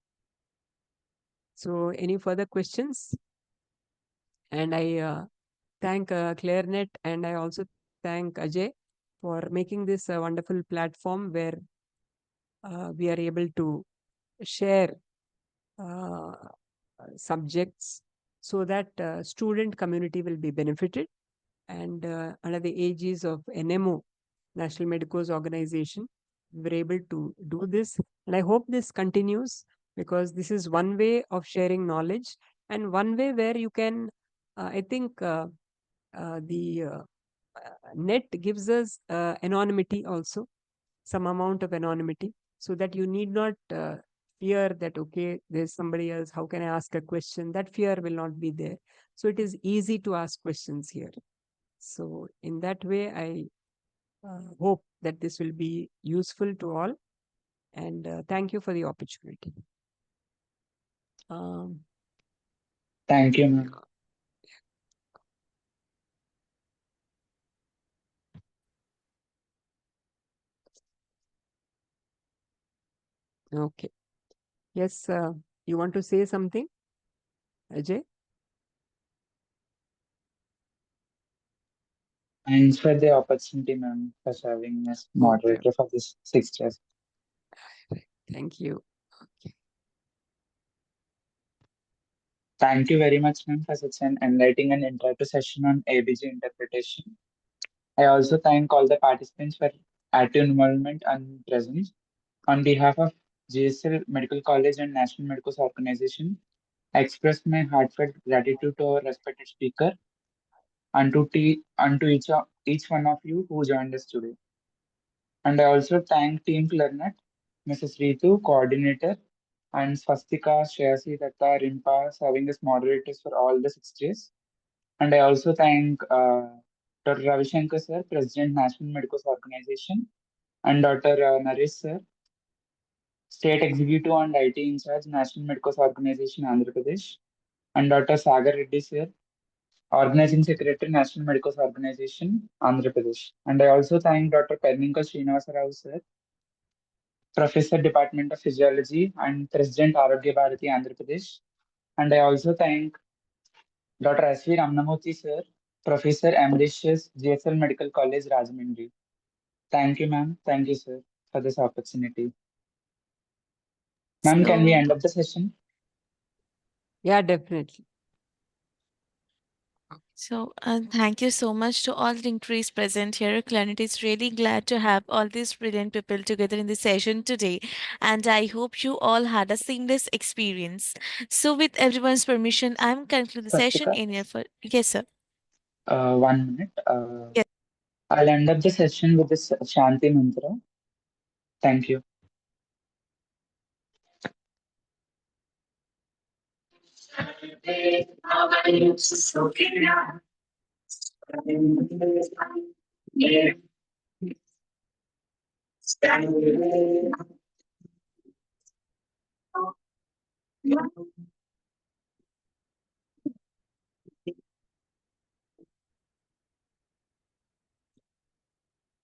So, any further questions? And I thank Clirnet, and I also thank Ajay for making this a wonderful platform where we are able to share uh, subjects so that student community will be benefited. And under the aegis of NMO, National Medicos Organization, we're able to do this. And I hope this continues, because this is one way of sharing knowledge, and one way where you can, I think, the net gives us anonymity also, some amount of anonymity, so that you need not fear that, okay, there's somebody else, how can I ask a question? That fear will not be there. So it is easy to ask questions here. So in that way, I hope that this will be useful to all, and thank you for the opportunity. Um, Thank you, ma'am. okay. Yes, you want to say something, Ajay? Thanks for the opportunity, ma'am, for serving as Okay. moderator for this 6 years. Right. Thank you. Okay. Thank you very much, ma'am, for such an enlightening and interactive session on ABG interpretation. I also thank all the participants for active involvement and presence. On behalf of GSL Medical College and National Medicos Organization, I express my heartfelt gratitude to our respected speaker and to each one of you who joined us today. And I also thank Team Clirnet, Mrs. Ritu, coordinator, and Swastika, Shreyasi, Datta, Rimpa, serving as moderators for all the 6 days. And I also thank Dr. Ravishankar sir, President, National Medicos Organization, and Dr. Naresh sir, State Executive and IT in charge, National Medicos Organization, Andhra Pradesh, and Dr. Sagar Reddy sir, Organizing Secretary, National Medicos Organization, Andhra Pradesh. And I also thank Dr. Pernenki Srinivasa Rao sir, Professor, Department of Physiology, and President, Arogya Bharati, Andhra Pradesh. And I also thank Dr. S.V. Ramnamurthy sir, Professor Emeritus, GSL Medical College, Rajahmundry. Thank you, ma'am. Thank you, sir, for this opportunity. Ma'am, can we So, end up the session? Yeah, definitely. Thank you so much to all the increased present here. Clarinet is really glad to have all these brilliant people together in the session today, and I hope you all had a seamless experience. So, with everyone's permission, I'm concluding the session Swastika, in here for yes, sir. 1 minute. Yes. I'll end up the session with this Shanti mantra. Thank you.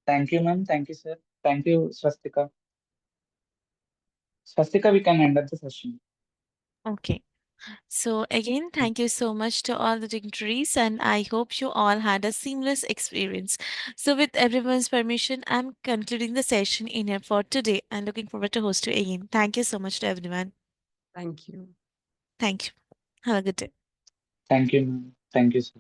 Thank you, ma'am. Thank you, sir. Thank you, Swastika. Swastika, we can end up the session. Okay. So, again, thank you so much to all the dignitaries, and I hope you all had a seamless experience. So, with everyone's permission, I'm concluding the session in here for today and looking forward to host you again. Thank you so much to everyone. Thank you. Thank you. Have a good day. Thank you, ma'am. Thank you, sir.